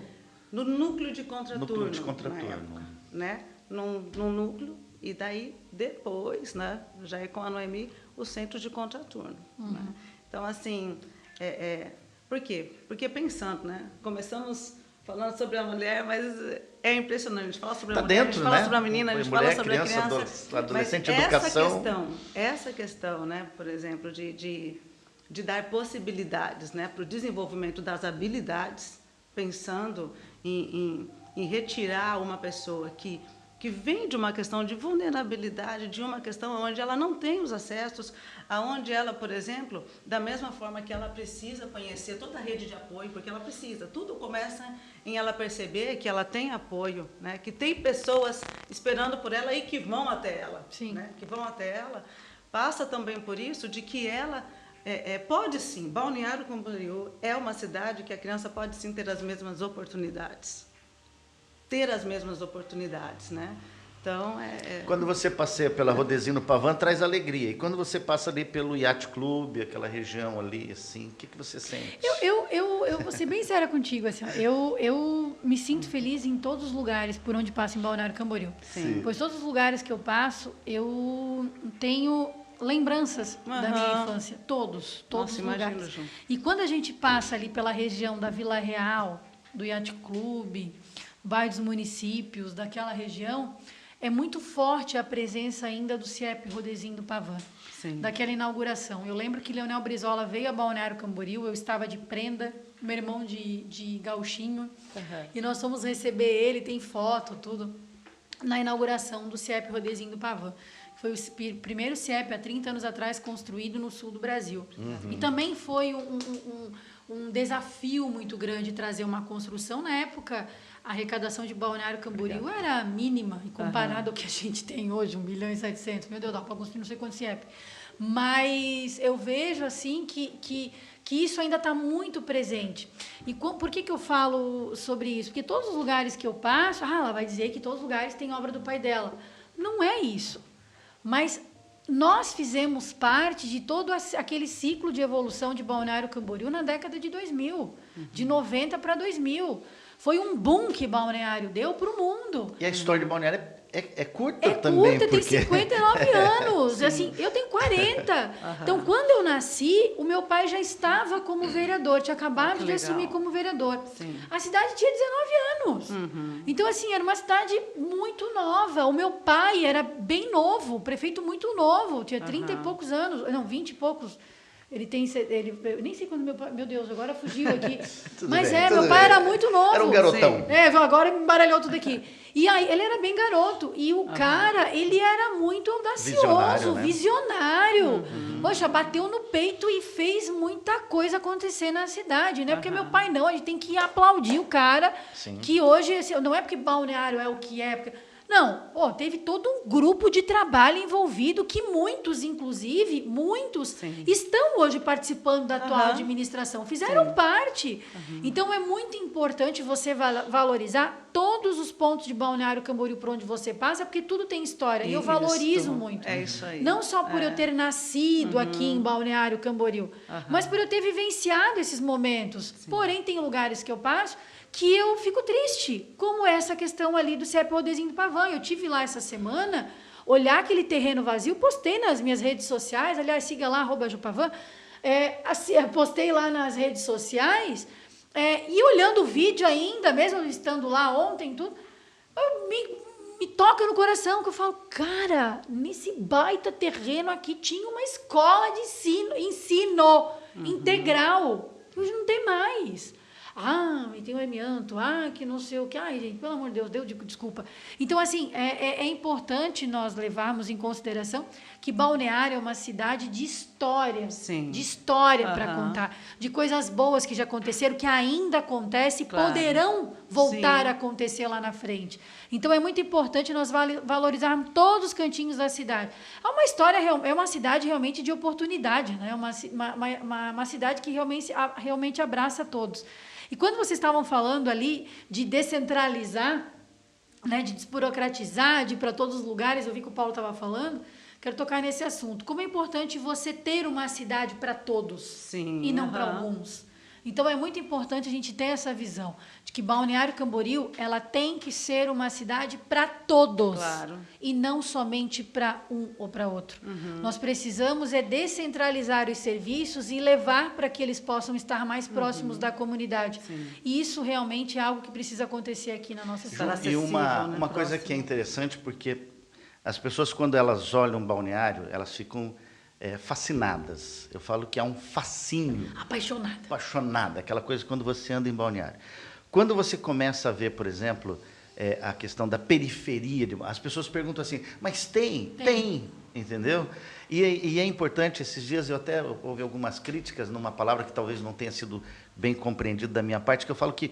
núcleo de contraturno, núcleo de na contraturno. época, né? Num núcleo, e daí depois, né, já é com a Noemi, o centro de contraturno. Né? Então, assim, por quê? Porque pensando, né, começamos falando sobre a mulher, mas é impressionante, a gente fala sobre a Tá mulher, dentro, a gente fala né? sobre a menina, a gente Mulher, fala sobre criança, a criança, adolescente, mas educação. essa questão, né, por exemplo, de dar possibilidades, né, para o desenvolvimento das habilidades, pensando em retirar uma pessoa que que vem de uma questão de vulnerabilidade, de uma questão onde ela não tem os acessos, aonde ela, por exemplo, da mesma forma que ela precisa conhecer toda a rede de apoio, porque ela precisa, tudo começa em ela perceber que ela tem apoio, né? Que tem pessoas esperando por ela e que vão até ela, Sim. né? Que vão até ela, passa também por isso de que ela pode sim, Balneário Camboriú é uma cidade que a criança pode sim ter as mesmas oportunidades. Né? Então, Quando você passeia pela Rodezino Pavan, traz alegria. E quando você passa ali pelo Yacht Club, aquela região ali, assim, o que você sente? Eu vou ser bem séria contigo, assim, ó. Eu me sinto feliz em todos os lugares por onde passo em Balneário Camboriú. Sim. Pois todos os lugares que eu passo, eu tenho lembranças da minha infância. Todos Nossa, os imagino, lugares. Ju. E quando a gente passa ali pela região da Vila Real, do Yacht Club, bairro dos municípios, daquela região, é muito forte a presença ainda do CIEP Rodezinho do Pavan, daquela inauguração. Eu lembro que Leonel Brizola veio a Balneário Camboriú, eu estava de prenda, meu irmão de gauchinho, e nós fomos receber ele, tem foto, tudo, na inauguração do CIEP Rodezinho do Pavan. Foi o primeiro CIEP, há 30 anos atrás, construído no sul do Brasil. E também foi um desafio muito grande trazer uma construção. Na época, a arrecadação de Balneário Camboriú era mínima, comparado ao que a gente tem hoje, 1.700.000. Meu Deus, dá para construir não sei quanto CIEP. Mas eu vejo assim que isso ainda está muito presente. E por que eu falo sobre isso? Porque todos os lugares que eu passo, ela vai dizer que todos os lugares têm obra do pai dela. Não é isso. Mas nós fizemos parte de todo aquele ciclo de evolução de Balneário Camboriú na década de 2000, de 90 para 2000. Foi um boom que Balneário deu para o mundo. E a história de Balneário é curta É também. curta, tem 59 anos. Assim, eu tenho 40. Então, quando eu nasci, o meu pai já estava como vereador, tinha acabado de assumir como vereador. Sim. A cidade tinha 19 anos. Então, assim, era uma cidade muito nova. O meu pai era bem novo, prefeito muito novo, tinha 30 e poucos anos, não, 20 e poucos. Eu nem sei quando meu Deus, agora fugiu aqui. Mas meu pai era muito novo. Era um garotão. Agora me embaralhou tudo aqui. E aí, ele era bem garoto. E o cara, ele era muito audacioso, visionário. Poxa, bateu no peito e fez muita coisa acontecer na cidade, né? Porque meu pai não, a gente tem que aplaudir o cara. Sim. Que hoje, assim, não é porque Balneário é o que é, porque... Não, teve todo um grupo de trabalho envolvido que muitos, inclusive, estão hoje participando da atual administração, fizeram parte. Então, é muito importante você valorizar todos os pontos de Balneário Camboriú por onde você passa, porque tudo tem história. E eu valorizo muito. É isso aí. Não só por eu ter nascido aqui em Balneário Camboriú, mas por eu ter vivenciado esses momentos. Porém, tem lugares que eu passo que eu fico triste, como essa questão ali do CIEP Rodezinho do Pavan. Eu tive lá essa semana, olhar aquele terreno vazio, postei nas minhas redes sociais, aliás, siga lá, @jupavan, postei lá nas redes sociais, e olhando o vídeo ainda, mesmo estando lá ontem, tudo, me toca no coração, que eu falo, cara, nesse baita terreno aqui tinha uma escola de ensino integral, hoje não tem mais. E tem o amianto, que não sei o que. Ai, gente, pelo amor de Deus, desculpa. Então, assim, é importante nós levarmos em consideração que Balneário é uma cidade de história. Sim. De história para contar. De coisas boas que já aconteceram, que ainda acontecem, poderão voltar a acontecer lá na frente. Então, é muito importante nós valorizarmos todos os cantinhos da cidade. É uma cidade realmente de oportunidade, né? Uma cidade que realmente abraça todos. E quando vocês estavam falando ali de descentralizar, né, de desburocratizar, de ir para todos os lugares, eu vi que o Paulo estava falando, quero tocar nesse assunto. Como é importante você ter uma cidade para todos e não para alguns. Então, é muito importante a gente ter essa visão de que Balneário Camboriú, ela tem que ser uma cidade para todos. Claro. E não somente para um ou para outro. Nós precisamos descentralizar os serviços e levar para que eles possam estar mais próximos da comunidade. E isso realmente é algo que precisa acontecer aqui na nossa cidade. E uma coisa que é interessante, porque as pessoas, quando elas olham Balneário, elas ficam... fascinadas. Eu falo que há um fascínio. Apaixonada. Aquela coisa quando você anda em Balneário. Quando você começa a ver, por exemplo, a questão da periferia. As pessoas perguntam assim, mas tem? Tem, entendeu? E é importante, esses dias eu até ouvi algumas críticas numa palavra que talvez não tenha sido bem compreendida da minha parte, que eu falo que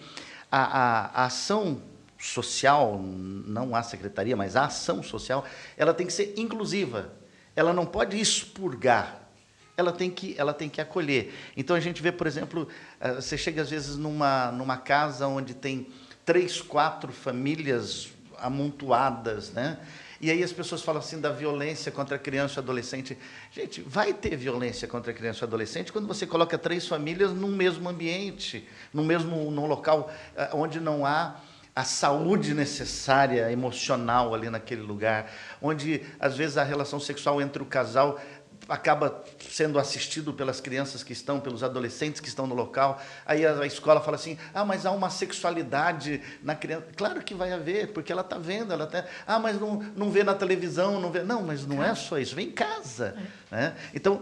a ação social, não a secretaria, mas a ação social, ela tem que ser inclusiva. Ela não pode expurgar. Ela tem que acolher. Então, a gente vê, por exemplo, você chega às vezes numa casa onde tem 3, 4 famílias amontoadas, né? E aí as pessoas falam assim da violência contra a criança e adolescente. Gente, vai ter violência contra a criança e adolescente quando você coloca 3 famílias num mesmo ambiente, num local onde não há a saúde necessária, emocional ali naquele lugar, onde às vezes a relação sexual entre o casal acaba sendo assistido pelas crianças que estão, pelos adolescentes que estão no local. Aí a escola fala assim, mas há uma sexualidade na criança. Claro que vai haver, porque ela está vendo, mas não vê na televisão, não vê. Não, mas não é só isso, vem em casa. Né? Então,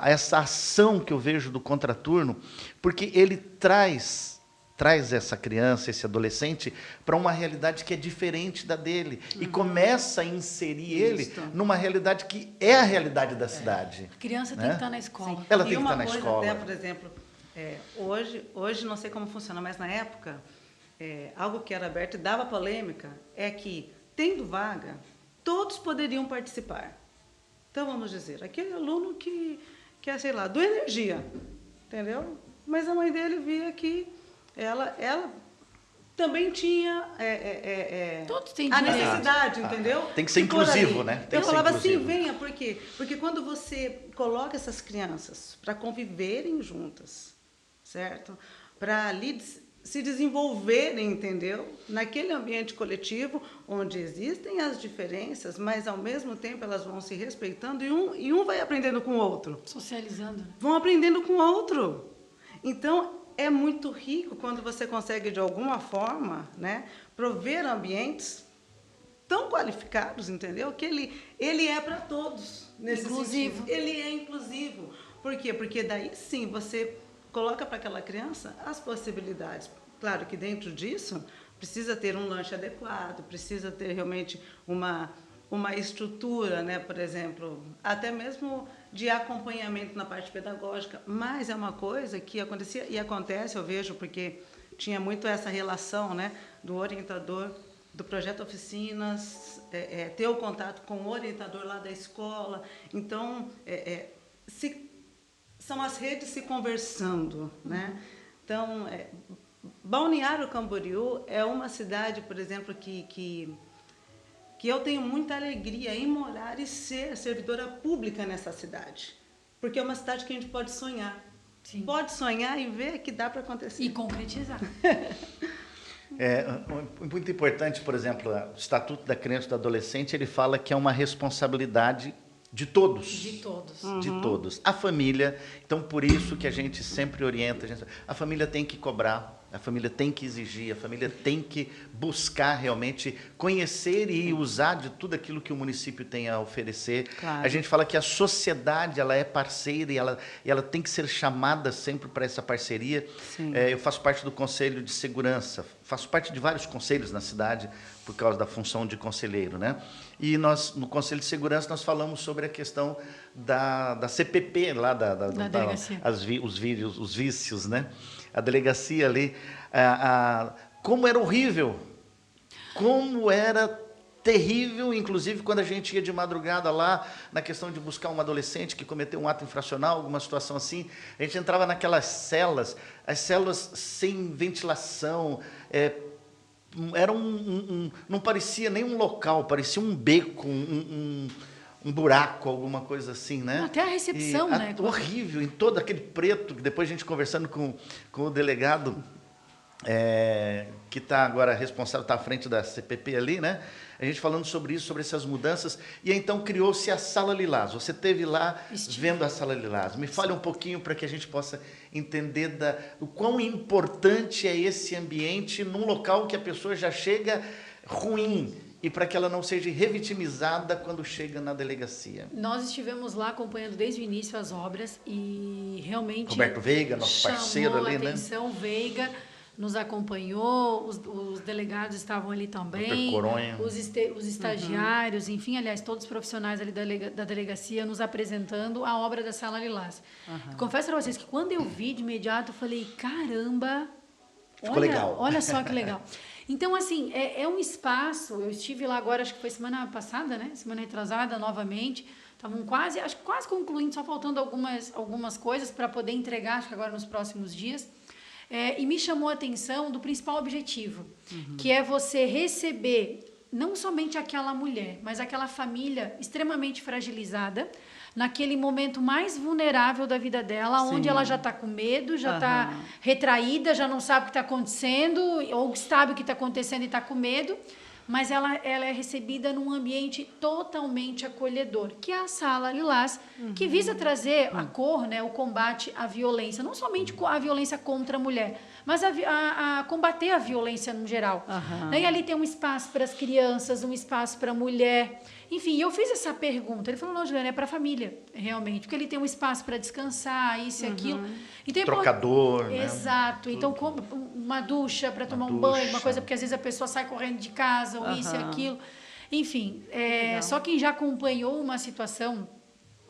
essa ação que eu vejo do contraturno, porque ele traz essa criança, esse adolescente, para uma realidade que é diferente da dele. E começa a inserir ele numa realidade que é a realidade da cidade. A criança tem que estar na escola. Ela tem que estar na escola. Até, por exemplo, hoje não sei como funciona, mas na época, algo que era aberto e dava polêmica, é que, tendo vaga, todos poderiam participar. Então, vamos dizer, aquele aluno que é, sei lá, do energia, entendeu? Mas a mãe dele via que ela também tinha todos têm a direito. necessidade, entendeu? Tem que ser inclusivo, né? Eu falava assim, venha, por quê? Porque quando você coloca essas crianças para conviverem juntas, certo? Para ali se desenvolverem, entendeu? Naquele ambiente coletivo, onde existem as diferenças, mas ao mesmo tempo elas vão se respeitando e um vai aprendendo com o outro. Socializando. Vão aprendendo com o outro. Então, é muito rico quando você consegue, de alguma forma, né, prover ambientes tão qualificados, entendeu? Que ele é para todos. Nesse inclusivo. Sentido. Ele é inclusivo. Por quê? Porque daí sim você coloca para aquela criança as possibilidades. Claro que dentro disso precisa ter um lanche adequado, precisa ter realmente uma estrutura, né, por exemplo, até mesmo de acompanhamento na parte pedagógica, mas é uma coisa que acontecia e acontece, eu vejo, porque tinha muito essa relação, né, do orientador do projeto Oficinas, ter o contato com o orientador lá da escola, então são as redes se conversando, né? Então, Balneário Camboriú é uma cidade, por exemplo, que eu tenho muita alegria em morar e ser servidora pública nessa cidade. Porque é uma cidade que a gente pode sonhar. Sim. Pode sonhar e ver que dá para acontecer. E concretizar. Muito importante, por exemplo, o Estatuto da Criança e do Adolescente, ele fala que é uma responsabilidade de todos. De todos. De todos. A família, então por isso que a gente sempre orienta, a família tem que cobrar, a família tem que exigir, a família tem que buscar realmente conhecer e usar de tudo aquilo que o município tem a oferecer. Claro. A gente fala que a sociedade, ela é parceira e ela tem que ser chamada sempre para essa parceria. Eu faço parte do Conselho de Segurança, faço parte de vários conselhos na cidade por causa da função de conselheiro, né? E nós, no Conselho de Segurança, nós falamos sobre a questão da CPP, lá da delegacia. Os vícios, né? A delegacia ali, como era horrível, como era terrível, inclusive quando a gente ia de madrugada lá, na questão de buscar um adolescente que cometeu um ato infracional, alguma situação assim, a gente entrava naquelas celas, as celas sem ventilação, era não parecia nem um local, parecia um beco, um buraco, alguma coisa assim, né? Até a recepção, né? Horrível, em todo aquele preto, que depois a gente conversando com o delegado, que está agora responsável, está à frente da CPP ali, né? A gente falando sobre isso, sobre essas mudanças, e aí, então criou-se a Sala Lilás. Você esteve lá vendo a Sala Lilás. Me fale um pouquinho para que a gente possa entender o quão importante é esse ambiente num local que a pessoa já chega ruim, e para que ela não seja revitimizada quando chega na delegacia. Nós estivemos lá acompanhando desde o início as obras e realmente... Roberto Veiga, nosso parceiro ali, né? Atenção, Veiga, nos acompanhou, os delegados estavam ali também, Dr. Coronha. os estagiários, enfim, aliás, todos os profissionais ali da delegacia nos apresentando a obra da Sala Lilás. Confesso para vocês que quando eu vi de imediato, eu falei, caramba, Ficou legal. Olha só que legal. Então, assim, é um espaço, eu estive lá agora, acho que foi semana passada, né? Semana retrasada, novamente, estavam quase concluindo, só faltando algumas coisas para poder entregar, acho que agora nos próximos dias. E me chamou a atenção do principal objetivo, que é você receber não somente aquela mulher, mas aquela família extremamente fragilizada, naquele momento mais vulnerável da vida dela, Sim. onde ela já está com medo, já está retraída, já não sabe o que está acontecendo, ou sabe o que está acontecendo e está com medo, mas ela é recebida num ambiente totalmente acolhedor, que é a Sala Lilás, que visa trazer a cor, né, o combate à violência, não somente a violência contra a mulher, mas a combater a violência no geral. E ali tem um espaço para as crianças, um espaço para a mulher. Enfim, eu fiz essa pergunta. Ele falou, não, Juliana, é para a família, realmente, porque ele tem um espaço para descansar, isso e aquilo. Então, Trocador, né? Exato. Então, como uma ducha para tomar um banho, uma coisa, porque às vezes a pessoa sai correndo de casa, ou isso e aquilo. Enfim, só quem já acompanhou uma situação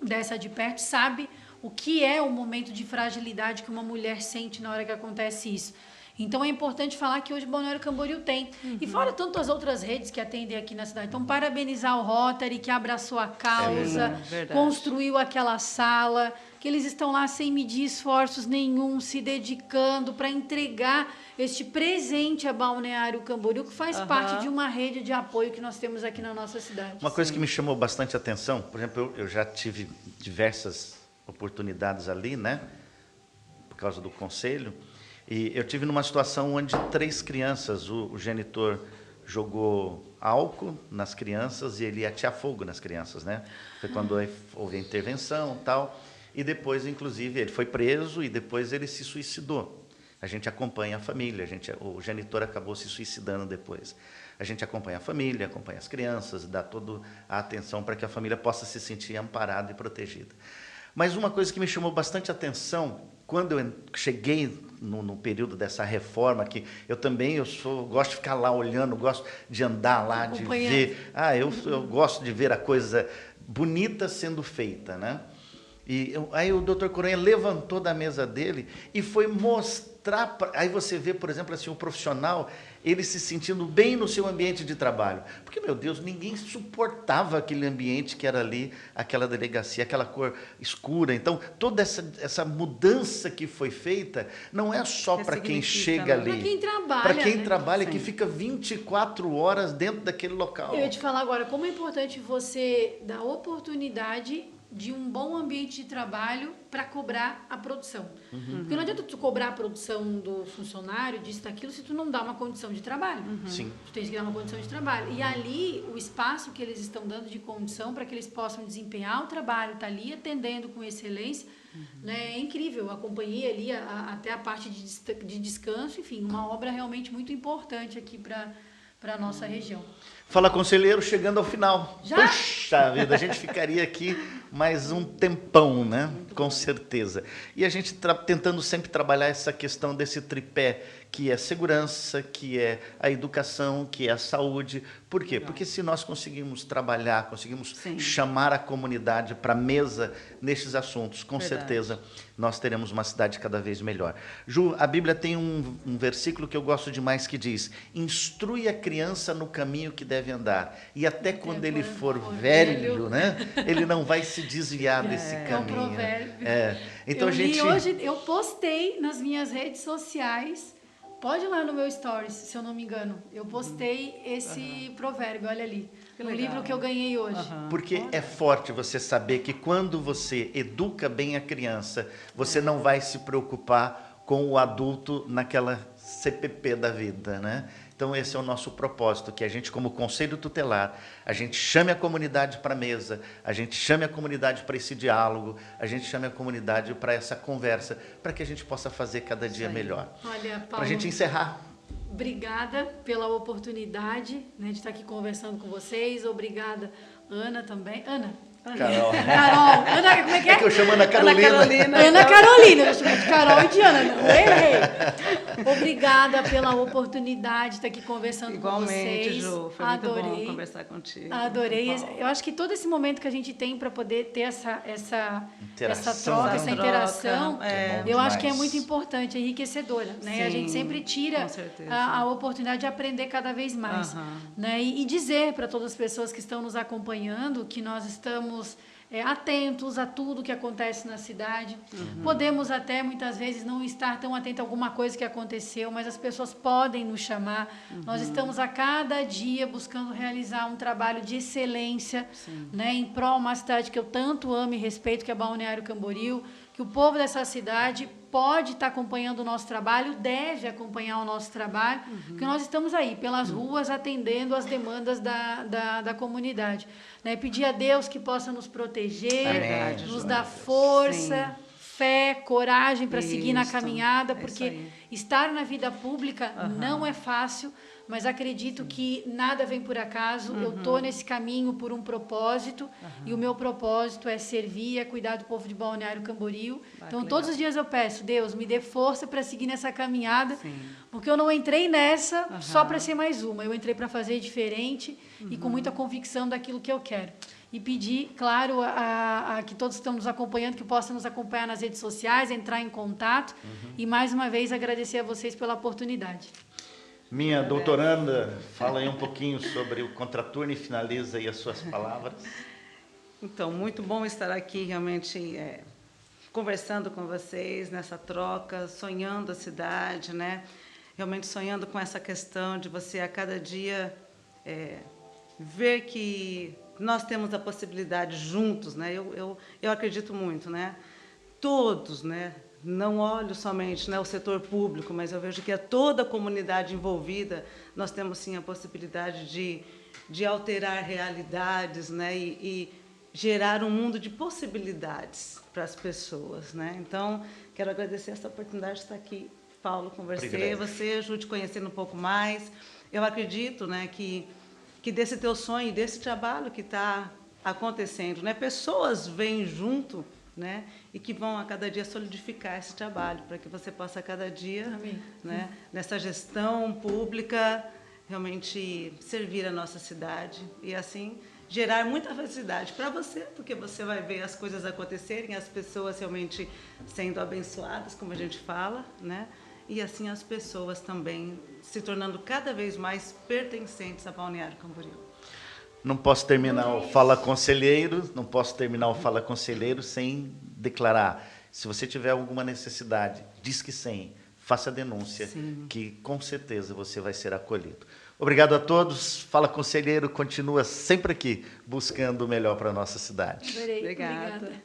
dessa de perto sabe o que é o momento de fragilidade que uma mulher sente na hora que acontece isso. Então, é importante falar que hoje Balneário Camboriú tem. E fora tantas outras redes que atendem aqui na cidade. Então, parabenizar o Rotary, que abraçou a causa, construiu aquela sala, que eles estão lá sem medir esforços nenhum, se dedicando para entregar este presente a Balneário Camboriú, que faz parte de uma rede de apoio que nós temos aqui na nossa cidade. Uma coisa que me chamou bastante atenção, por exemplo, eu já tive diversas oportunidades ali, né? Por causa do conselho. E eu tive numa situação onde 3 crianças, o genitor jogou álcool nas crianças e ele ia atear fogo nas crianças, né? Foi quando houve a intervenção e tal. E depois, inclusive, ele foi preso e depois ele se suicidou. A gente acompanha a família, o genitor acabou se suicidando depois. A gente acompanha a família, acompanha as crianças, dá toda a atenção para que a família possa se sentir amparada e protegida. Mas uma coisa que me chamou bastante atenção, quando eu cheguei no período dessa reforma, que eu também gosto de ficar lá olhando, gosto de andar lá, de ver. Eu gosto de ver a coisa bonita sendo feita, né? Aí o Dr. Coronha levantou da mesa dele e foi mostrar. Aí você vê, por exemplo, assim, o profissional, ele se sentindo bem no seu ambiente de trabalho. Porque, meu Deus, ninguém suportava aquele ambiente que era ali, aquela delegacia, aquela cor escura. Então, toda essa mudança que foi feita não é só para quem chega ali. Para quem trabalha. Para quem né? trabalha, que fica 24 horas dentro daquele local. Eu ia te falar agora, como é importante você dar oportunidade de um bom ambiente de trabalho para cobrar a produção. Porque não adianta tu cobrar a produção do funcionário, disso, daquilo, se tu não dá uma condição de trabalho. Sim. Tu tens que dar uma condição de trabalho. E ali, o espaço que eles estão dando de condição para que eles possam desempenhar o trabalho, tá ali atendendo com excelência, né? É incrível. Eu acompanhei ali até a parte de descanso, enfim, uma obra realmente muito importante aqui para a nossa região. Fala, conselheiro, chegando ao final. Já? Puxa vida, a gente ficaria aqui mais um tempão, né? Com certeza. E a gente tentando sempre trabalhar essa questão desse tripé, que é segurança, que é a educação, que é a saúde. Por quê? Porque se nós conseguimos trabalhar, conseguimos chamar a comunidade para a mesa nestes assuntos, com certeza nós teremos uma cidade cada vez melhor. Ju, a Bíblia tem um versículo que eu gosto demais que diz: instrui a criança no caminho que deve andar, e até quando ele for velho, né, ele não vai se desviar desse caminho. É um provérbio. Então, hoje, eu postei nas minhas redes sociais, pode ir lá no meu stories, se eu não me engano, eu postei esse provérbio, olha ali, no livro que eu ganhei hoje. Porque é forte você saber que quando você educa bem a criança, você não vai se preocupar com o adulto naquela CPP da vida, né? Então, esse é o nosso propósito, que a gente, como Conselho Tutelar, a gente chame a comunidade para a mesa, a gente chame a comunidade para esse diálogo, a gente chame a comunidade para essa conversa, para que a gente possa fazer cada dia melhor. Olha, Paulo, para a gente encerrar. Obrigada pela oportunidade, né, de estar aqui conversando com vocês. Obrigada, Ana, também. Ana, Carol. Carol. Ana, como é que é? É que eu chamo Ana Carolina. Ana Carolina, eu chamei de Carol e Diana, não errei. Obrigada pela oportunidade de estar aqui conversando Igualmente, com vocês. Ju, foi muito bom conversar contigo. Adorei. Eu acho que todo esse momento que a gente tem para poder ter essa troca, essa interação, eu acho que é muito importante, é enriquecedora. Né? A gente sempre tira a oportunidade de aprender cada vez mais. Né? E dizer para todas as pessoas que estão nos acompanhando que nós estamos atentos a tudo que acontece na cidade. Podemos até, muitas vezes, não estar tão atentos a alguma coisa que aconteceu, mas as pessoas podem nos chamar. Nós estamos a cada dia buscando realizar um trabalho de excelência, né, em prol de uma cidade que eu tanto amo e respeito, que é Balneário Camboriú, que o povo dessa cidade pode estar acompanhando o nosso trabalho, deve acompanhar o nosso trabalho, porque nós estamos aí, pelas ruas, atendendo às demandas da comunidade. Né? Pedir a Deus que possa nos proteger, nos dar força, fé, coragem para seguir na caminhada, porque estar na vida pública não é fácil, mas acredito que nada vem por acaso. Eu estou nesse caminho por um propósito, e o meu propósito é servir, é cuidar do povo de Balneário Camboriú. Então, todos os dias eu peço, Deus, me dê força para seguir nessa caminhada, porque eu não entrei nessa só para ser mais uma. Eu entrei para fazer diferente e com muita convicção daquilo que eu quero. E pedir, claro, a que todos estão nos acompanhando, que possam nos acompanhar nas redes sociais, entrar em contato. E, mais uma vez, agradecer a vocês pela oportunidade. Minha doutoranda, fala aí um pouquinho sobre o contraturno e finaliza aí as suas palavras. Então, muito bom estar aqui realmente conversando com vocês nessa troca, sonhando a cidade, né? Realmente sonhando com essa questão de você a cada dia ver que nós temos a possibilidade juntos, né? Eu acredito muito, né? Todos, né? Não olho somente, né, o setor público, mas eu vejo que é toda a comunidade envolvida. Nós temos, sim, a possibilidade de alterar realidades, né, e gerar um mundo de possibilidades para as pessoas. Né? Então, quero agradecer essa oportunidade de estar aqui, Paulo, com você ajude conhecendo um pouco mais. Eu acredito, né, que desse teu sonho, desse trabalho que está acontecendo, né, pessoas vêm junto, né, e que vão a cada dia solidificar esse trabalho, para que você possa a cada dia, né, nessa gestão pública, realmente servir a nossa cidade e assim gerar muita felicidade para você, porque você vai ver as coisas acontecerem, as pessoas realmente sendo abençoadas, como a gente fala, né, e assim as pessoas também se tornando cada vez mais pertencentes a Balneário Camboriú. Não posso terminar o Fala Conselheiro, sem declarar. Se você tiver alguma necessidade, diz que sim, faça a denúncia, que com certeza você vai ser acolhido. Obrigado a todos. Fala Conselheiro continua sempre aqui, buscando o melhor para a nossa cidade. Obrigada.